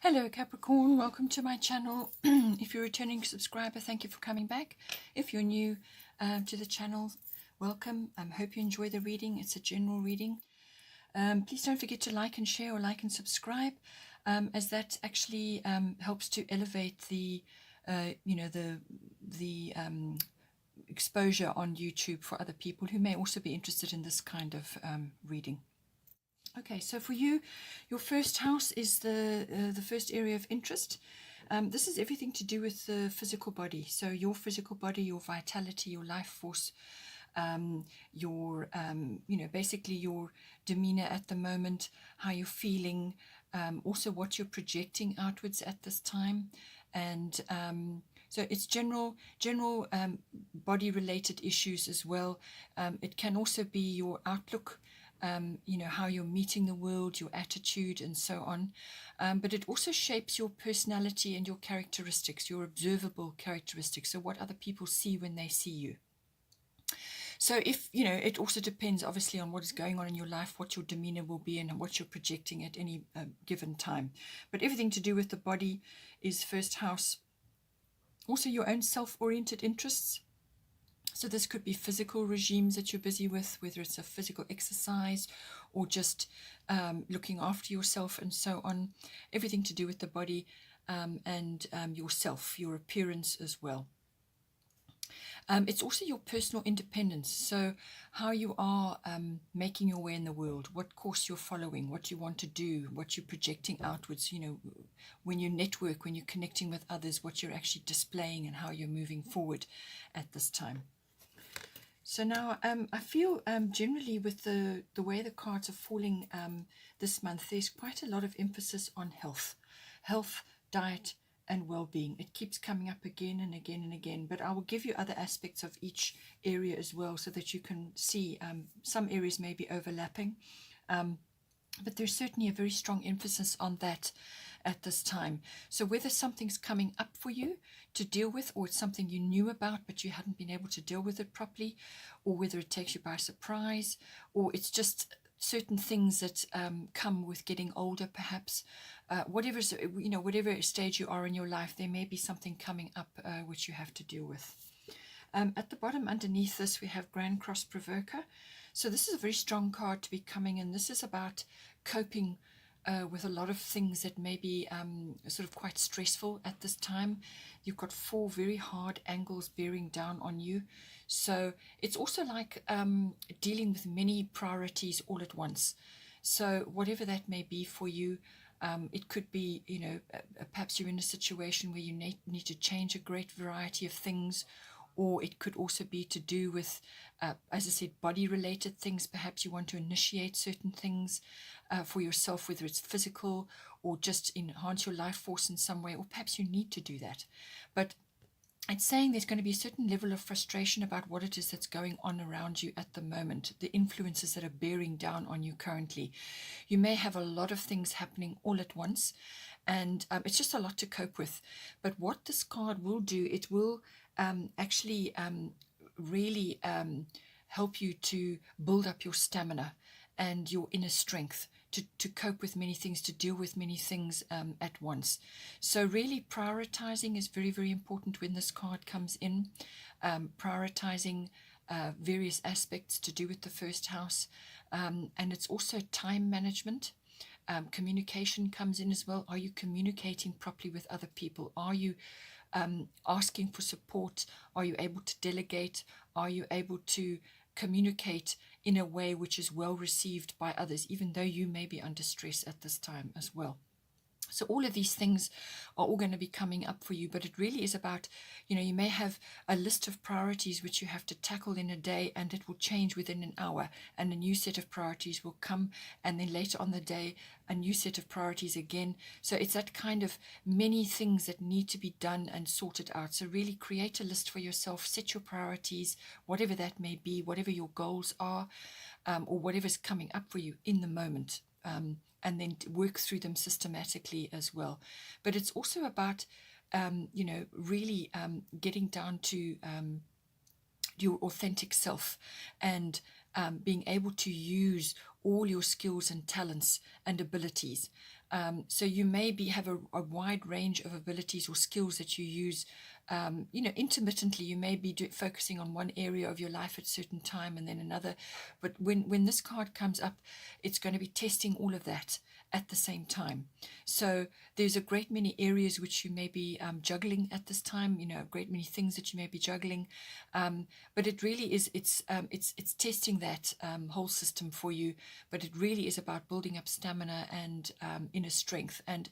Hello Capricorn, welcome to my channel. If you're a returning subscriber, thank you for coming back. If you're new to the channel, welcome. Hope you enjoy the reading. It's a general reading. Please don't forget to like and share, or like and subscribe, as that actually helps to elevate the exposure on YouTube for other people who may also be interested in this kind of reading. Okay, so for you, your first house is the first area of interest. This is everything to do with the physical body. So your physical body, your vitality, your life force, your basically your demeanor at the moment, how you're feeling, also what you're projecting outwards at this time, and so it's general body related issues as well. It can also be your outlook. How you're meeting the world, your attitude, and so on. But it also shapes your personality and your characteristics, your observable characteristics, so what other people see when they see you. So it also depends obviously on what is going on in your life, what your demeanor will be, and what you're projecting at any given time. But everything to do with the body is first house. Also your own self-oriented interests. So this could be physical regimes that you're busy with, whether it's a physical exercise or just looking after yourself and so on. Everything to do with the body and yourself, your appearance as well. It's also your personal independence. So how you are making your way in the world, what course you're following, what you want to do, what you're projecting outwards, when you network, when you're connecting with others, what you're actually displaying and how you're moving forward at this time. So now I feel generally with the way the cards are falling this month, there's quite a lot of emphasis on health, diet, and well-being. It keeps coming up again and again and again, but I will give you other aspects of each area as well so that you can see some areas may be overlapping, but there's certainly a very strong emphasis on that at this time. So whether something's coming up for you to deal with, or it's something you knew about but you hadn't been able to deal with it properly, or whether it takes you by surprise, or it's just certain things that come with getting older perhaps, whatever stage you are in your life, there may be something coming up which you have to deal with. At the bottom underneath this we have Grand Cross Provoker. So this is a very strong card to be coming in. This is about coping with a lot of things that may be sort of quite stressful at this time. You've got 4 very hard angles bearing down on you. So it's also like dealing with many priorities all at once. So whatever that may be for you, it could be, perhaps you're in a situation where you need to change a great variety of things, or it could also be to do with, as I said, body-related things. Perhaps you want to initiate certain things for yourself, whether it's physical or just enhance your life force in some way, or perhaps you need to do that. But it's saying there's going to be a certain level of frustration about what it is that's going on around you at the moment, the influences that are bearing down on you currently. You may have a lot of things happening all at once, and it's just a lot to cope with. But what this card will do, it will actually really help you to build up your stamina and your inner strength to cope with many things, to deal with many things at once. So really prioritizing is very, very important when this card comes in. Prioritizing various aspects to do with the first house. And it's also time management. Communication comes in as well. Are you communicating properly with other people? Are you asking for support? Are you able to delegate? Are you able to communicate in a way which is well received by others, even though you may be under stress at this time as well? So all of these things are all going to be coming up for you, but it really is about, you may have a list of priorities which you have to tackle in a day, and it will change within an hour, and a new set of priorities will come, and then later on the day, a new set of priorities again. So it's that kind of many things that need to be done and sorted out. So really create a list for yourself, set your priorities, whatever that may be, whatever your goals are, or whatever's coming up for you in the moment. And then work through them systematically as well. But it's also about, really getting down to your authentic self, and being able to use all your skills and talents and abilities So you may have a wide range of abilities or skills that you use. Intermittently, you may be focusing on one area of your life at a certain time and then another. But when this card comes up, it's going to be testing all of that at the same time. So there's a great many areas which you may be juggling at this time, a great many things that you may be juggling. But it really is, it's testing that whole system for you. But it really is about building up stamina and inner strength. And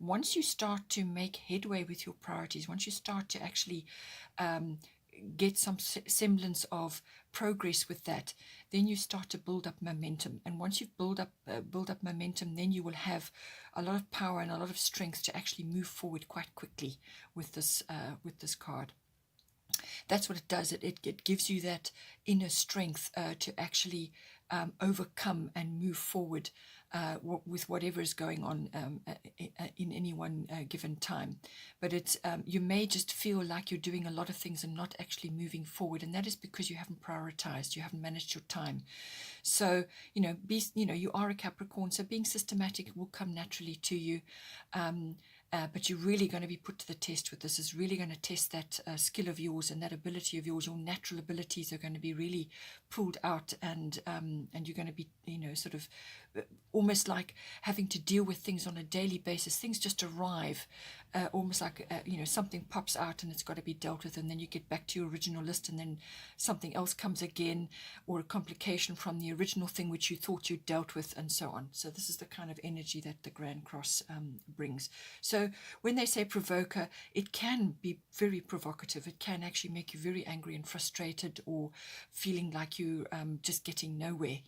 once you start to make headway with your priorities, once you start to actually get some semblance of progress with that, then you start to build up momentum. And once you've built up momentum, then you will have a lot of power and a lot of strength to actually move forward quite quickly with this card. That's what it does. It gives you that inner strength to actually overcome and move forward with whatever is going on in any one given time. But it's you may just feel like you're doing a lot of things and not actually moving forward, and that is because you haven't prioritized, you haven't managed your time. So you are a Capricorn, so being systematic will come naturally to you. But you're really going to be put to the test with this. Is really going to test that skill of yours and that ability of yours. Your natural abilities are going to be really pulled out, and you're going to be, sort of almost like having to deal with things on a daily basis. Things just arrive, almost like something pops out and it's got to be dealt with, and then you get back to your original list, and then something else comes again, or a complication from the original thing which you thought you dealt with, and so on. So this is the kind of energy that the Grand Cross brings. So when they say provoker, it can be very provocative. It can actually make you very angry and frustrated, or feeling like you just getting nowhere,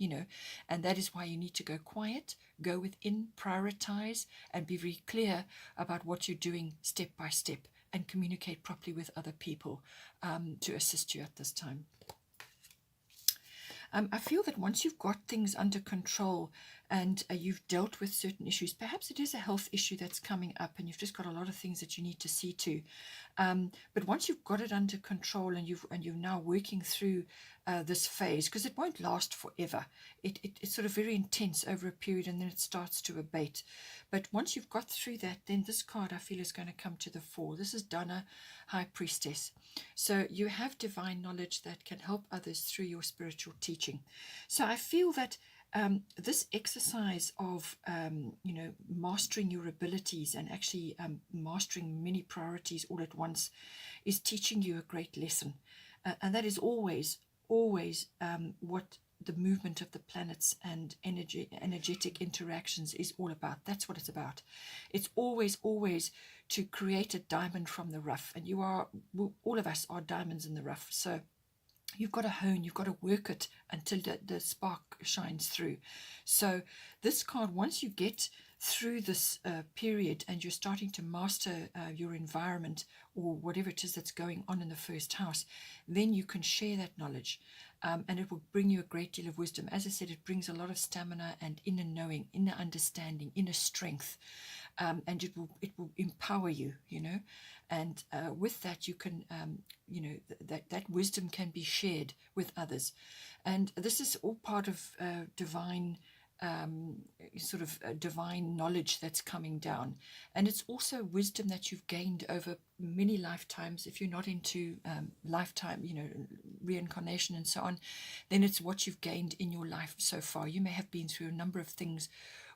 and that is why you need to go quiet, go within, prioritize, and be very clear about what you're doing step by step, and communicate properly with other people to assist you at this time. I feel that once you've got things under control and you've dealt with certain issues, perhaps it is a health issue that's coming up and you've just got a lot of things that you need to see to. But once you've got it under control and you're now working through this phase, because it won't last forever. It's sort of very intense over a period, and then it starts to abate. But once you've got through that, then this card I feel is going to come to the fore. This is Donna, High Priestess. So you have divine knowledge that can help others through your spiritual teaching. So I feel that this exercise of mastering your abilities and actually mastering many priorities all at once is teaching you a great lesson, and that is always what the movement of the planets and energetic interactions is all about. That's what it's about. It's always to create a diamond from the rough, and all of us are diamonds in the rough. So you've got to hone, you've got to work it until the spark shines through. So this card, once you get through this period and you're starting to master your environment or whatever it is that's going on in the first house, then you can share that knowledge, and it will bring you a great deal of wisdom. As I said, it brings a lot of stamina and inner knowing, inner understanding, inner strength, and it will empower you, and with that you can that wisdom can be shared with others. And this is all part of divine divine knowledge that's coming down, and it's also wisdom that you've gained over many lifetimes. If you're not into lifetime reincarnation and so on, then it's what you've gained in your life so far. You may have been through a number of things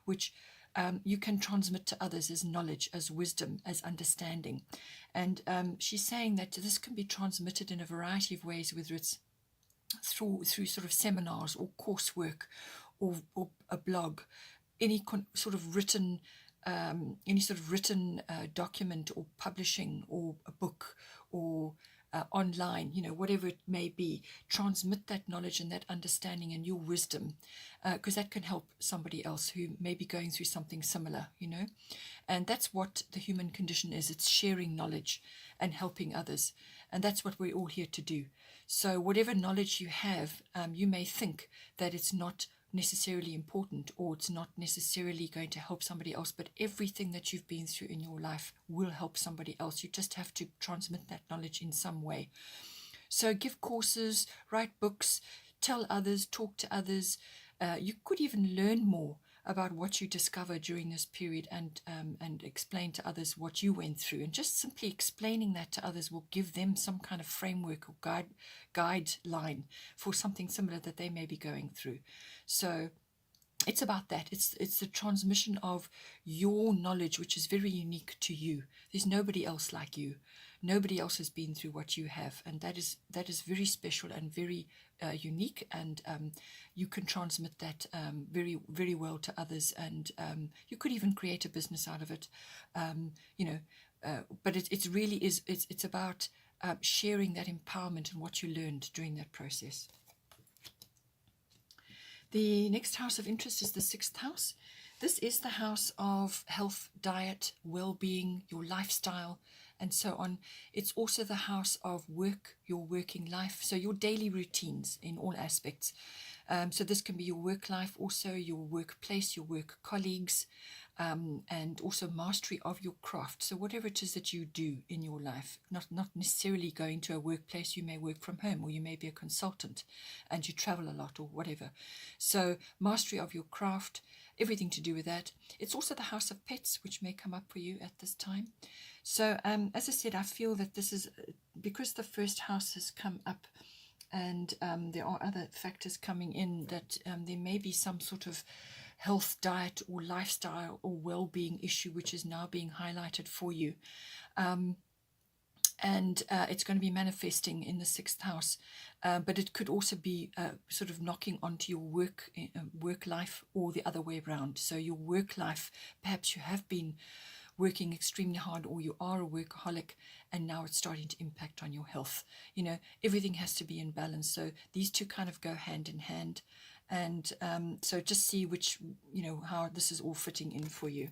which you can transmit to others as knowledge, as wisdom, as understanding. And she's saying that this can be transmitted in a variety of ways, whether it's through sort of seminars or coursework, or a blog, any sort of written document, or publishing, or a book, or online, whatever it may be. Transmit that knowledge and that understanding and your wisdom, because that can help somebody else who may be going through something similar, and that's what the human condition is. It's sharing knowledge and helping others, and that's what we're all here to do. So whatever knowledge you have, you may think that it's not necessarily important, or it's not necessarily going to help somebody else, but everything that you've been through in your life will help somebody else. You just have to transmit that knowledge in some way. So give courses, write books, tell others, talk to others. You could even learn more about what you discover during this period, and explain to others what you went through. And just simply explaining that to others will give them some kind of framework or guideline for something similar that they may be going through. So it's about that. It's the transmission of your knowledge, which is very unique to you. There's nobody else like you. Nobody else has been through what you have, and that is very special and very unique. And you can transmit that very, very well to others, and you could even create a business out of it. But it really is. It's about sharing that empowerment and what you learned during that process. The next house of interest is the 6th house. This is the house of health, diet, well-being, your lifestyle, and so on. It's also the house of work, your working life, so your daily routines in all aspects. So this can be your work life, also your workplace, your work colleagues, and also mastery of your craft. So whatever it is that you do in your life, not necessarily going to a workplace. You may work from home, or you may be a consultant and you travel a lot, or whatever. So mastery of your craft, everything to do with that. It's also the house of pets, which may come up for you at this time. So as I said, I feel that this is because the first house has come up, and there are other factors coming in, that there may be some sort of health, diet, or lifestyle or well-being issue which is now being highlighted for you. And it's going to be manifesting in the 6th house, but it could also be sort of knocking onto your work life, or the other way around. So your work life, perhaps you have been working extremely hard, or you are a workaholic, and now it's starting to impact on your health. Everything has to be in balance. So these two kind of go hand in hand. And so just see which, how this is all fitting in for you.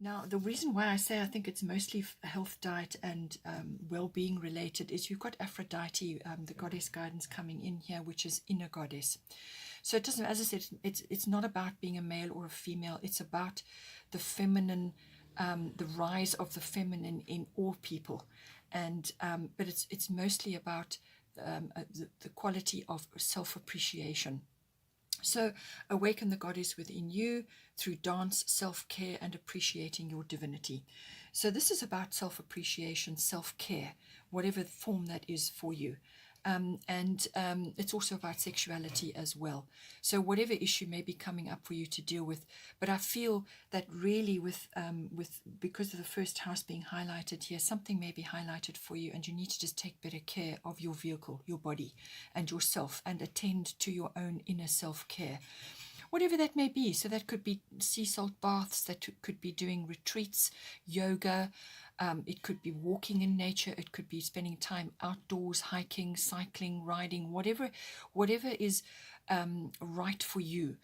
Now, the reason why I say I think it's mostly health, diet, and well-being related is you've got Aphrodite, the goddess guidance, coming in here, which is inner goddess. So it doesn't, as I said, it's not about being a male or a female. It's about the feminine, the rise of the feminine in all people, and but it's mostly about the quality of self-appreciation. So awaken the goddess within you through dance, self-care, and appreciating your divinity. So this is about self-appreciation, self-care, whatever form that is for you. And it's also about sexuality as well. So whatever issue may be coming up for you to deal with, but I feel that really with because of the first house being highlighted here, something may be highlighted for you, and you need to just take better care of your vehicle, your body, and yourself, and attend to your own inner self-care. Whatever that may be. So that could be sea salt baths, that could be doing retreats, yoga, it could be walking in nature, it could be spending time outdoors, hiking, cycling, riding, whatever is right for you,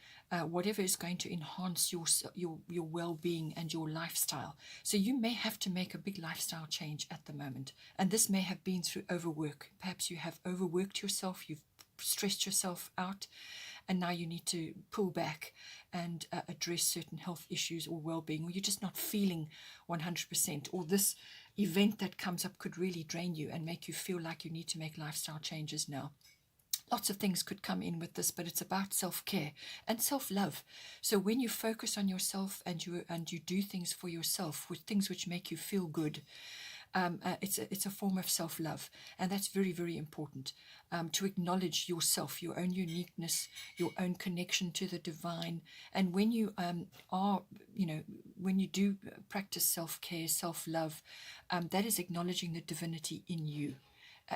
whatever is going to enhance your well-being and your lifestyle. So you may have to make a big lifestyle change at the moment, and this may have been through overwork. Perhaps you have overworked yourself, you've stressed yourself out, and now you need to pull back and address certain health issues or well-being, or you're just not feeling 100%, or this event that comes up could really drain you and make you feel like you need to make lifestyle changes now. Lots of things could come in with this, but it's about self-care and self-love. So when you focus on yourself and you do things for yourself, with things which make you feel good, it's a form of self-love, and that's very, very important, to acknowledge yourself, your own uniqueness, your own connection to the divine. And when you when you do practice self-care, self-love, that is acknowledging the divinity in you,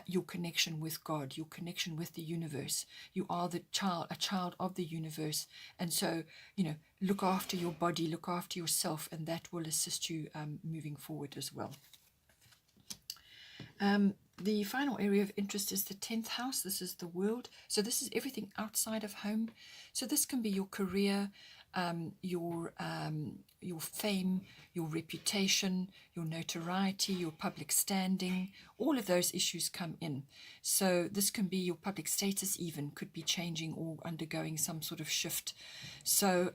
your connection with God, your connection with the universe. You are a child of the universe, and so look after your body, look after yourself, and that will assist you moving forward as well. The final area of interest is the 10th house. This is the world. So this is everything outside of home. So this can be your career, your your fame, your reputation, your notoriety, your public standing, all of those issues come in. So this can be your public status even, could be changing or undergoing some sort of shift. So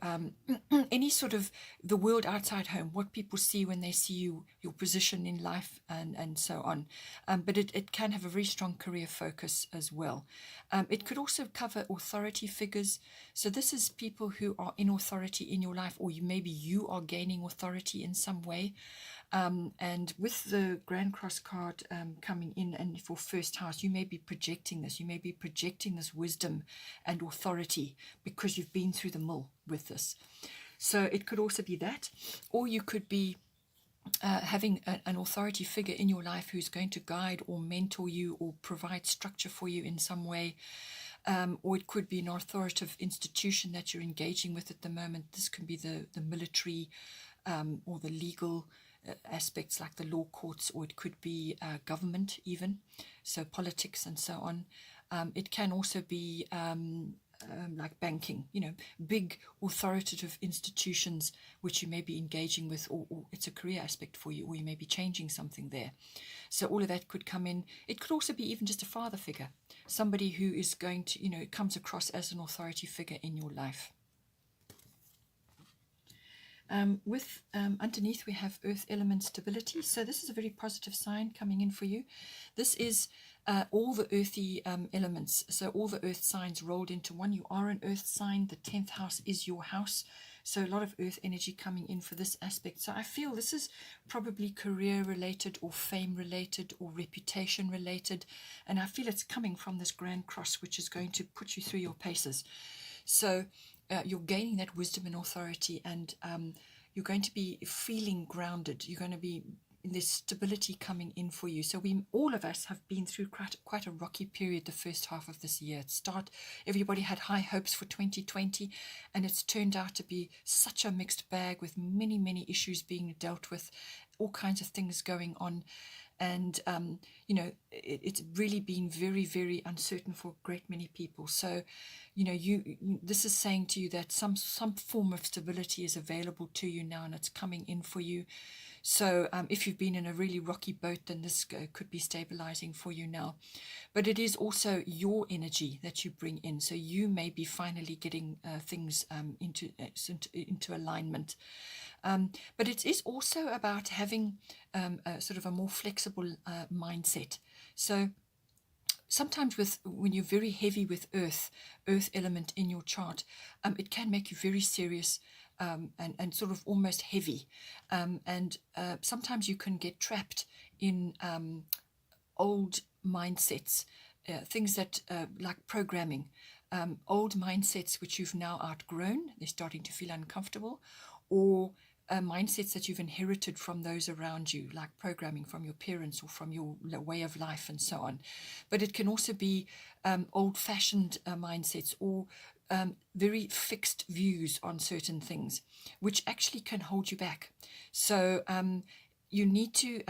any sort of the world outside home, what people see when they see you, your position in life and so on. But it can have a very strong career focus as well. It could also cover authority figures. So this is people who are in authority in your life, or maybe you are gaining authority in some way. And with the Grand Cross card coming in, and for first house, you may be projecting this. You may be projecting this wisdom and authority because you've been through the mill with this. So it could also be that, or you could be having an authority figure in your life who's going to guide or mentor you or provide structure for you in some way. Or it could be an authoritative institution that you're engaging with at the moment. This can be the military or the legal aspects like the law courts, or it could be government even, so politics and so on. It can also be like banking, big authoritative institutions which you may be engaging with, or it's a career aspect for you, or you may be changing something there. So all of that could come in. It could also be even just a father figure, somebody who is going to, comes across as an authority figure in your life. With underneath we have earth element stability. So this is a very positive sign coming in for you. This is all the earthy elements. So all the earth signs rolled into one. You are an earth sign. The 10th house is your house. So a lot of earth energy coming in for this aspect. So I feel this is probably career related or fame related or reputation related. And I feel it's coming from this Grand Cross, which is going to put you through your paces. So you're gaining that wisdom and authority, and you're going to be feeling grounded. You're going to be in this stability coming in for you. So all of us have been through quite a rocky period the first half of this year. Everybody had high hopes for 2020, and it's turned out to be such a mixed bag with many, many issues being dealt with, all kinds of things going on. And, it's really been very, very uncertain for a great many people. So, this is saying to you that some form of stability is available to you now, and it's coming in for you. So if you've been in a really rocky boat, then this could be stabilizing for you now. But it is also your energy that you bring in. So you may be finally getting things into alignment. But it is also about having a sort of a more flexible mindset. So sometimes when you're very heavy with earth element in your chart, it can make you very serious and sort of almost heavy. And sometimes you can get trapped in old mindsets, things that like programming, old mindsets which you've now outgrown, they're starting to feel uncomfortable, or mindsets that you've inherited from those around you, like programming from your parents or from your way of life and so on. But it can also be old-fashioned mindsets or very fixed views on certain things, which actually can hold you back. So you need to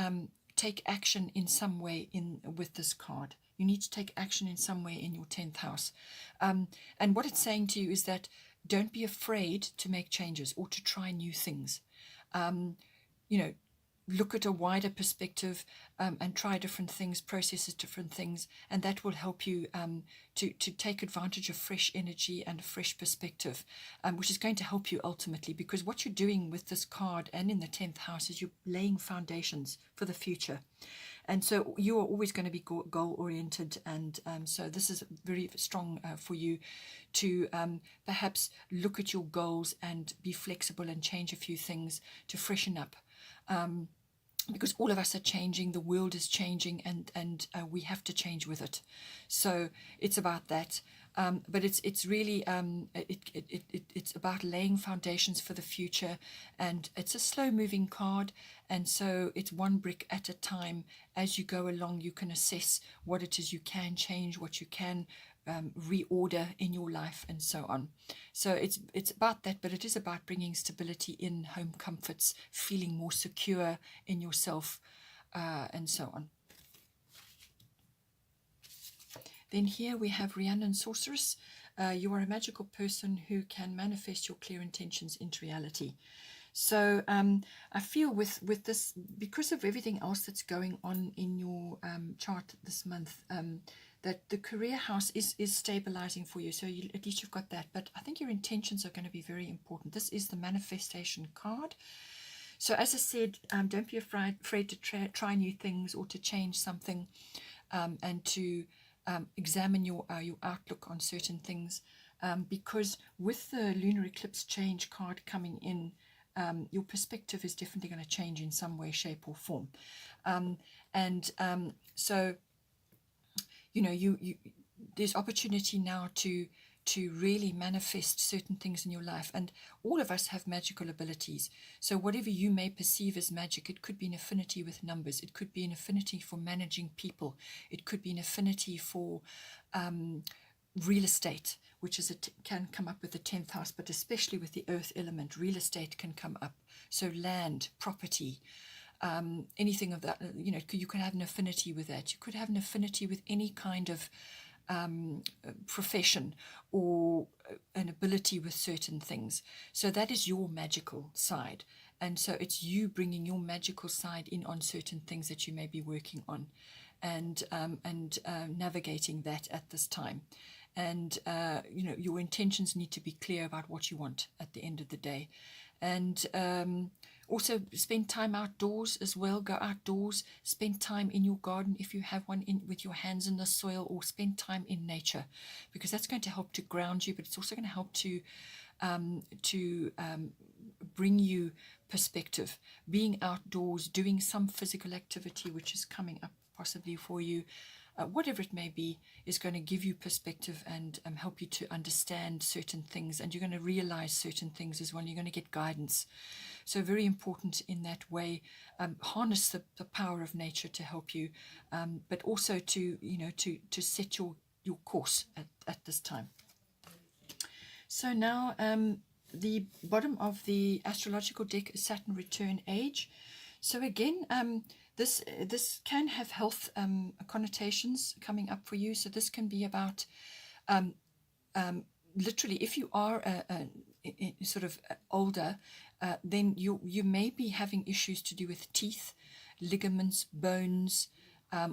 take action in some way with this card. You need to take action in some way in your 10th house. And what it's saying to you is that don't be afraid to make changes or to try new things. Look at a wider perspective and try different things, processes different things, and that will help you to take advantage of fresh energy and a fresh perspective, which is going to help you ultimately, because what you're doing with this card and in the 10th house is you're laying foundations for the future. And so you are always going to be goal-oriented, and so this is very strong for you to perhaps look at your goals and be flexible and change a few things to freshen up. Because all of us are changing, the world is changing, and we have to change with it. So it's about that. But it's really it's about laying foundations for the future, and it's a slow-moving card, and so it's one brick at a time. As you go along, you can assess what it is you can change, what you can reorder in your life, and so on. So it's about that, but it is about bringing stability in home comforts, feeling more secure in yourself, and so on. Then here we have Rhiannon Sorceress. You are a magical person who can manifest your clear intentions into reality. So I feel with this, because of everything else that's going on in your chart this month, that the career house is stabilizing for you. So at least you've got that. But I think your intentions are going to be very important. This is the manifestation card. So as I said, don't be afraid to try new things or to change something, and to examine your outlook on certain things, because with the lunar eclipse change card coming in, your perspective is definitely going to change in some way, shape, or form. So, you know, there's opportunity now to really manifest certain things in your life. And all of us have magical abilities. So whatever you may perceive as magic, it could be an affinity with numbers. It could be an affinity for managing people. It could be an affinity for real estate, which is can come up with the 10th house, but especially with the earth element, real estate can come up. So land, property, anything of that, you know, you could have an affinity with that. You could have an affinity with any kind of profession or an ability with certain things. So that is your magical side. And so it's you bringing your magical side in on certain things that you may be working on, and navigating that at this time. And, you know, your intentions need to be clear about what you want at the end of the day. And also spend time outdoors as well. Go outdoors, spend time in your garden if you have one, in with your hands in the soil, or spend time in nature, because that's going to help to ground you, but it's also going to help to bring you perspective. Being outdoors, doing some physical activity which is coming up possibly for you, whatever it may be, is going to give you perspective and help you to understand certain things, and you're going to realize certain things as well. You're going to get guidance. So very important in that way. Harness the power of nature to help you, but also to, you know, to set your course at this time. So now the bottom of the astrological deck is Saturn return age. So again, this can have health connotations coming up for you. So this can be about literally, if you are sort of older, then you may be having issues to do with teeth, ligaments, bones,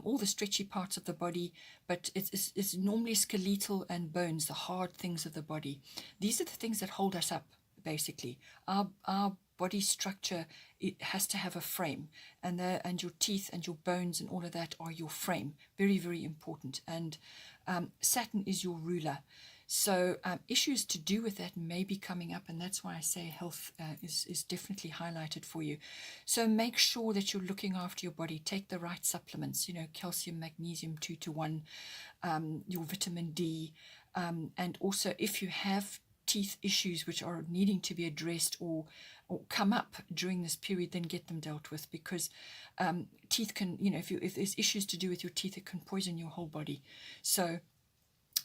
all the stretchy parts of the body, but it's normally skeletal and bones, the hard things of the body. These are the things that hold us up, basically. Our body structure, it has to have a frame, and your teeth and your bones and all of that are your frame. Very, very important. And Saturn is your ruler. So issues to do with that may be coming up, and that's why I say health is definitely highlighted for you. So make sure that you're looking after your body. Take the right supplements, you know, calcium, magnesium 2-to-1, your vitamin D, and also if you have teeth issues which are needing to be addressed or come up during this period, then get them dealt with, because teeth can, you know, if there's issues to do with your teeth, it can poison your whole body. So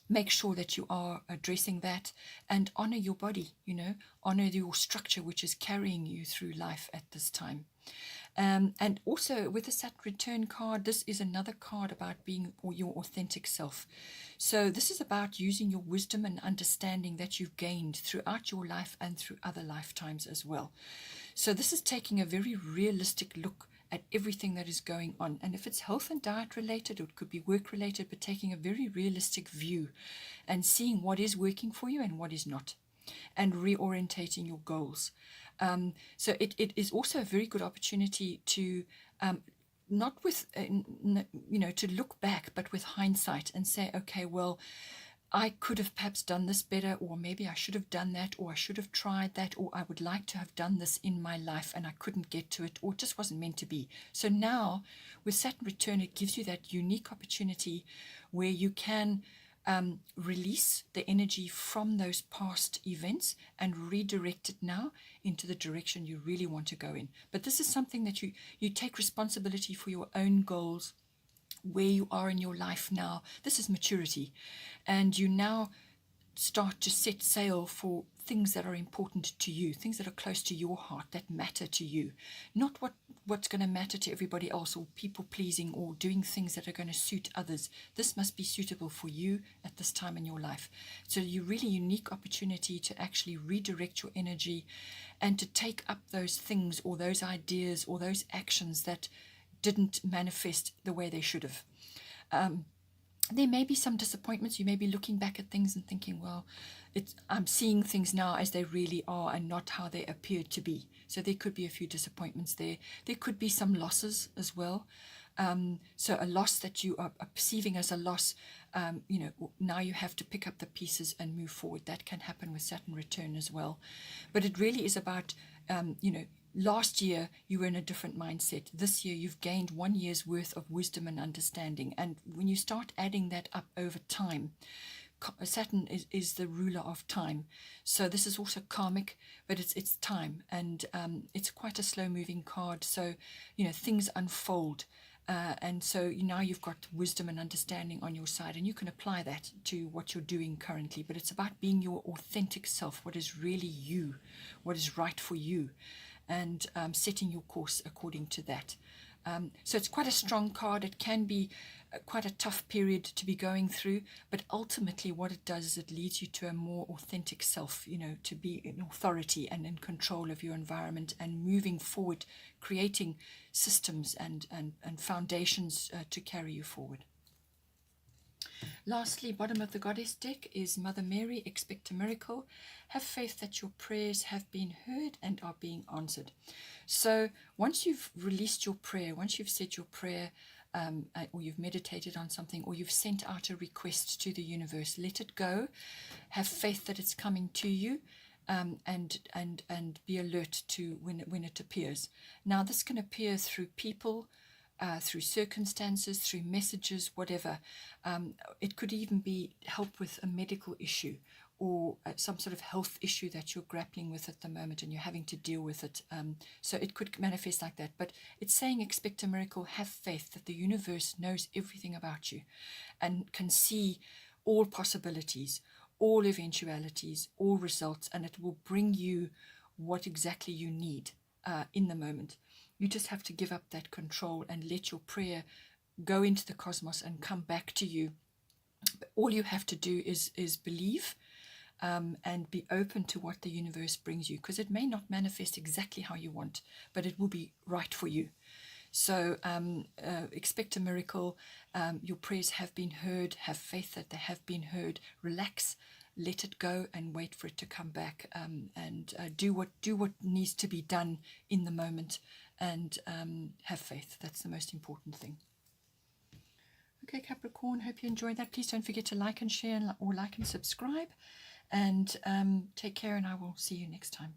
make sure that you are addressing that, and honor your body, you know, honor your structure which is carrying you through life at this time. And also with the Saturn return card, this is another card about being your authentic self. So this is about using your wisdom and understanding that you've gained throughout your life and through other lifetimes as well. So this is taking a very realistic look at everything that is going on. And if it's health and diet related, or it could be work related, but taking a very realistic view and seeing what is working for you and what is not, and reorientating your goals. So it is also a very good opportunity to not with, you know, to look back, but with hindsight and say, okay, well, I could have perhaps done this better, or maybe I should have done that, or I should have tried that, or I would like to have done this in my life and I couldn't get to it, or it just wasn't meant to be. So now with Saturn return, it gives you that unique opportunity where you can release the energy from those past events and redirect it now into the direction you really want to go in. But this is something that you take responsibility for your own goals, where you are in your life now. This is maturity, and you now start to set sail for things that are important to you, things that are close to your heart, that matter to you, not what's going to matter to everybody else, or people pleasing, or doing things that are going to suit others. This must be suitable for you at this time in your life. So you really unique opportunity to actually redirect your energy and to take up those things or those ideas or those actions that didn't manifest the way they should have. There may be some disappointments. You may be looking back at things and thinking, well, I'm seeing things now as they really are and not how they appeared to be. So there could be a few disappointments there. There could be some losses as well. So a loss that you are perceiving as a loss, now you have to pick up the pieces and move forward. That can happen with Saturn return as well. But it really is about, last year you were in a different mindset. This year you've gained 1 year's worth of wisdom and understanding. And when you start adding that up over time, Saturn is the ruler of time. So this is also karmic, but it's time. And it's quite a slow moving card. So, things unfold. And so now you've got wisdom and understanding on your side, and you can apply that to what you're doing currently. But it's about being your authentic self, what is really you, what is right for you, and setting your course according to that. So it's quite a strong card. It can be quite a tough period to be going through, but ultimately what it does is it leads you to a more authentic self, to be in authority and in control of your environment and moving forward, creating systems and foundations to carry you forward. Lastly, bottom of the Goddess deck is Mother Mary, expect a miracle. Have faith that your prayers have been heard and are being answered. So once you've released your prayer, once you've said your prayer, or you've meditated on something, or you've sent out a request to the universe, let it go. Have faith that it's coming to you, and be alert to when it appears. Now this can appear through people, through circumstances, through messages, whatever. It could even be help with a medical issue, or some sort of health issue that you're grappling with at the moment and you're having to deal with it. So it could manifest like that. But it's saying expect a miracle, have faith that the universe knows everything about you and can see all possibilities, all eventualities, all results, and it will bring you what exactly you need in the moment. You just have to give up that control and let your prayer go into the cosmos and come back to you. All you have to do is believe, and be open to what the universe brings you, because it may not manifest exactly how you want, but it will be right for you. So expect a miracle. Your prayers have been heard. Have faith that they have been heard. Relax, let it go, and wait for it to come back. And do what needs to be done in the moment, and have faith. That's the most important thing. Okay, Capricorn, hope you enjoyed that. Please don't forget to like and share, or like and subscribe. And take care, and I will see you next time.